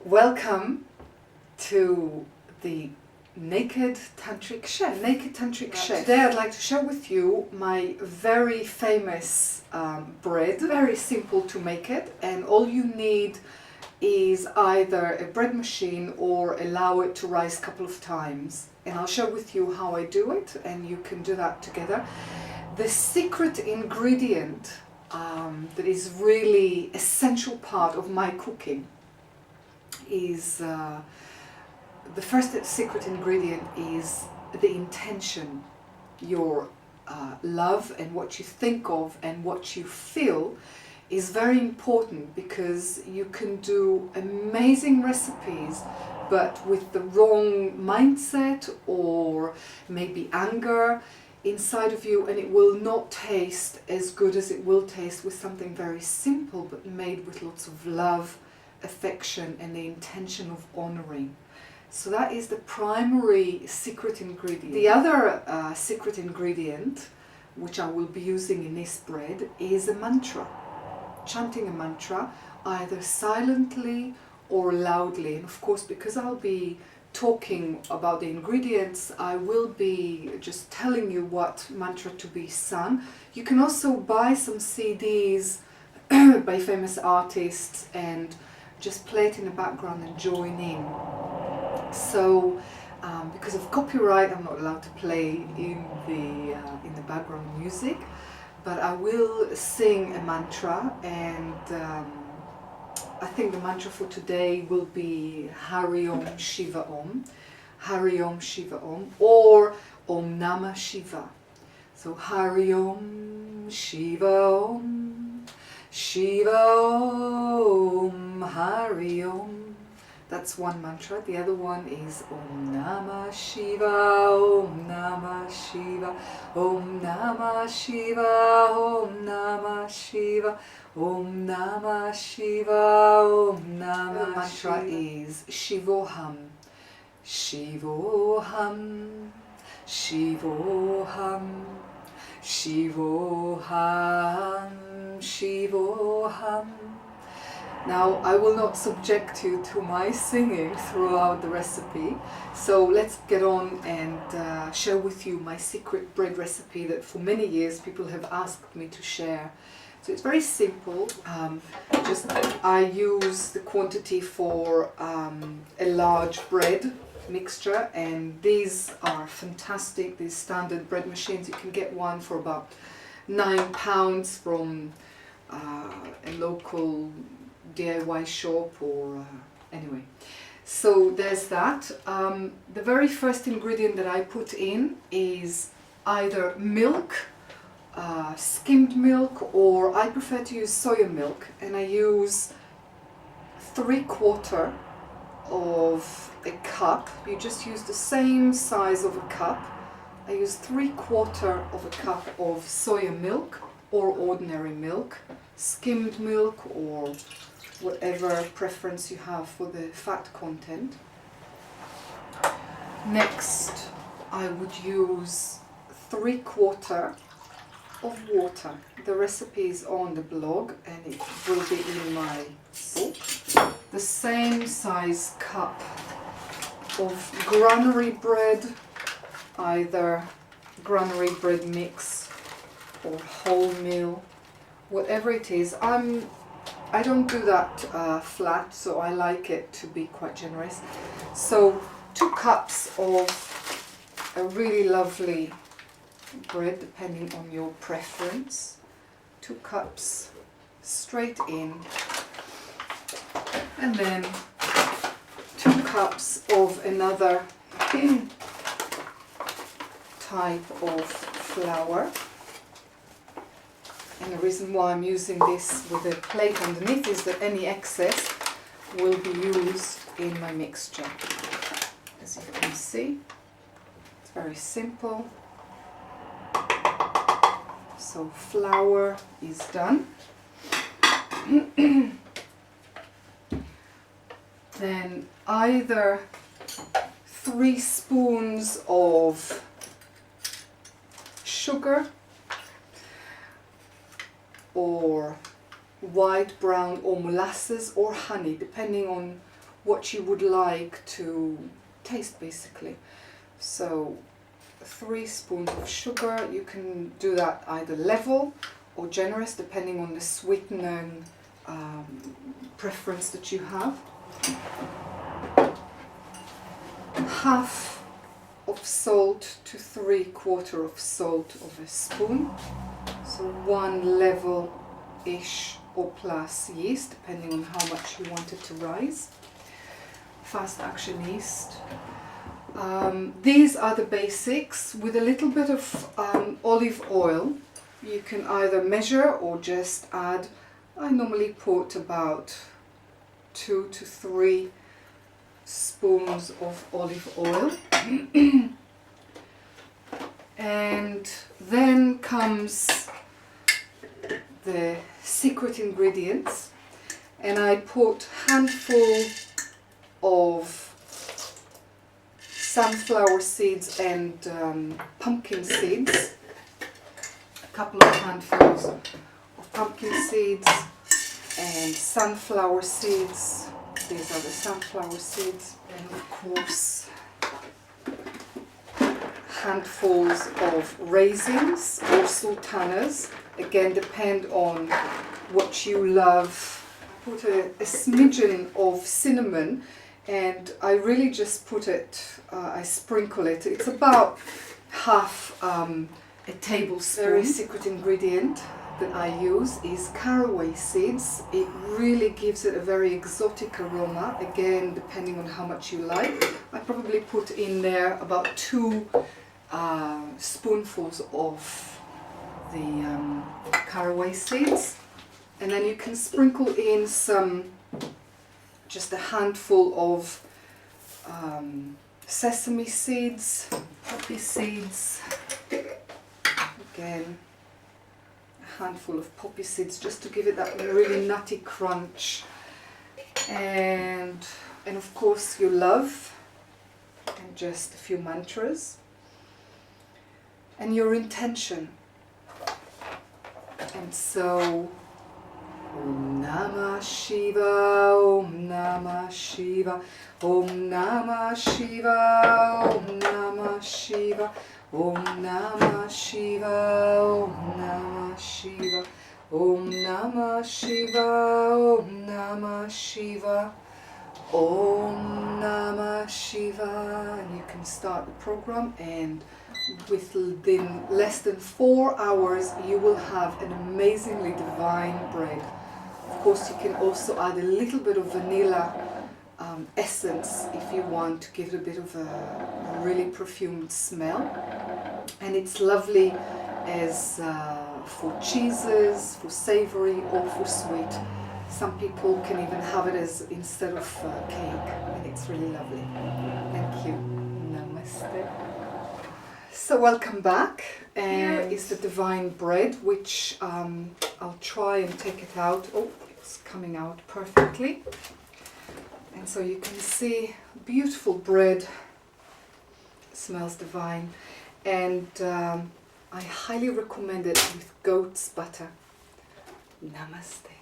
Welcome to the Naked Tantric Chef. Today I'd like to share with you my very famous bread. Very simple to make it, and all you need is either a bread machine or allow it to rise a couple of times. And I'll share with you how I do it, and you can do that together. The secret ingredient that is really essential part of my cooking is the first secret ingredient is the intention. Your love and what you think of and what you feel is very important, because you can do amazing recipes but with the wrong mindset or maybe anger inside of you, and it will not taste as good as it will taste with something very simple but made with lots of love, affection and the intention of honoring. So that is the primary secret ingredient. The other secret ingredient, which I will be using in this bread, is a mantra. Chanting a mantra, either silently or loudly. And of course, because I'll be talking about the ingredients, I will be just telling you what mantra to be sung. You can also buy some CDs by famous artists and just play it in the background and join in. So because of copyright, I'm not allowed to play in the background music, but I will sing a mantra, and I think the mantra for today will be Hari Om Shiva Om, Hari Om Shiva Om, or Om Namah Shiva. So Hari Om Shiva Om, Shiva Om, Hari Om. That's one mantra. The other one is Om Namah Shiva, Om Namah Shiva, Om Namah Shiva, Om Namah Shiva, Om Namah Shiva, Om Namah. The mantra is Shivoham, Shivoham, Shivoham, Shivoham, Shivoham. Now, I will not subject you to my singing throughout the recipe, so let's get on and share with you my secret bread recipe that for many years people have asked me to share. So it's very simple. I use the quantity for a large bread mixture, and these are fantastic, these standard bread machines. You can get one for about £9 from a local DIY shop, or anyway. So there's that. The very first ingredient that I put in is either milk, skimmed milk, or I prefer to use soya milk, and I use 3/4 of a cup. You just use the same size of a cup. I use 3/4 of a cup of soya milk or ordinary milk, skimmed milk, or whatever preference you have for the fat content. Next, I would use 3/4 of water. The recipe is on the blog and it will be in my book. The same size cup of granary bread, either granary bread mix or wholemeal, whatever it is. I don't do that flat, so I like it to be quite generous. So 2 cups of a really lovely bread, depending on your preference. 2 cups straight in, and then 2 cups of another type of flour. And the reason why I'm using this with a plate underneath is that any excess will be used in my mixture. As you can see, it's very simple. So flour is done. Then either 3 spoons of sugar or white, brown or molasses or honey, depending on what you would like to taste basically. So 3 spoons of sugar, you can do that either level or generous depending on the sweetening preference that you have. Half of salt to 3/4 of salt of a spoon, so 1 level-ish or plus yeast depending on how much you want it to rise. Fast action yeast. These are the basics. With a little bit of olive oil, you can either measure or just add. I normally put about 2 to 3 spoons of olive oil. And then comes the secret ingredients, and I put handful of sunflower seeds and pumpkin seeds, a couple of handfuls of pumpkin seeds and sunflower seeds. These are the sunflower seeds, and of course handfuls of raisins or sultanas. Again, depend on what you love. I put a smidgen of cinnamon, and I really just put it, I sprinkle it. It's about half a tablespoon. Very secret ingredient that I use is caraway seeds. It really gives it a very exotic aroma, again depending on how much you like. I probably put in there about 2 spoonfuls of the caraway seeds, and then you can sprinkle in just a handful of sesame seeds, poppy seeds, again a handful of poppy seeds just to give it that really nutty crunch, and of course your love, and just a few mantras and your intention. And so Om Namah Shiva, Om Namah Shiva, Om Namah Shiva, Om Namah Shiva, Om Namah Shiva, Om Namah Shiva, Om Namah Shiva, Om Namah Shiva, Om Namah Shiva. And you can start the program, and within less than 4 hours you will have an amazingly divine bread. Of course, you can also add a little bit of vanilla essence if you want to give it a bit of a really perfumed smell. And it's lovely as for cheeses, for savory or for sweet. Some people can even have it as instead of cake, and it's really lovely. Thank you. Namaste. So welcome back. Here is the divine bread, which I'll try and take it out. Oh, it's coming out perfectly. And so you can see beautiful bread. It smells divine, and I highly recommend it with goat's butter. Namaste.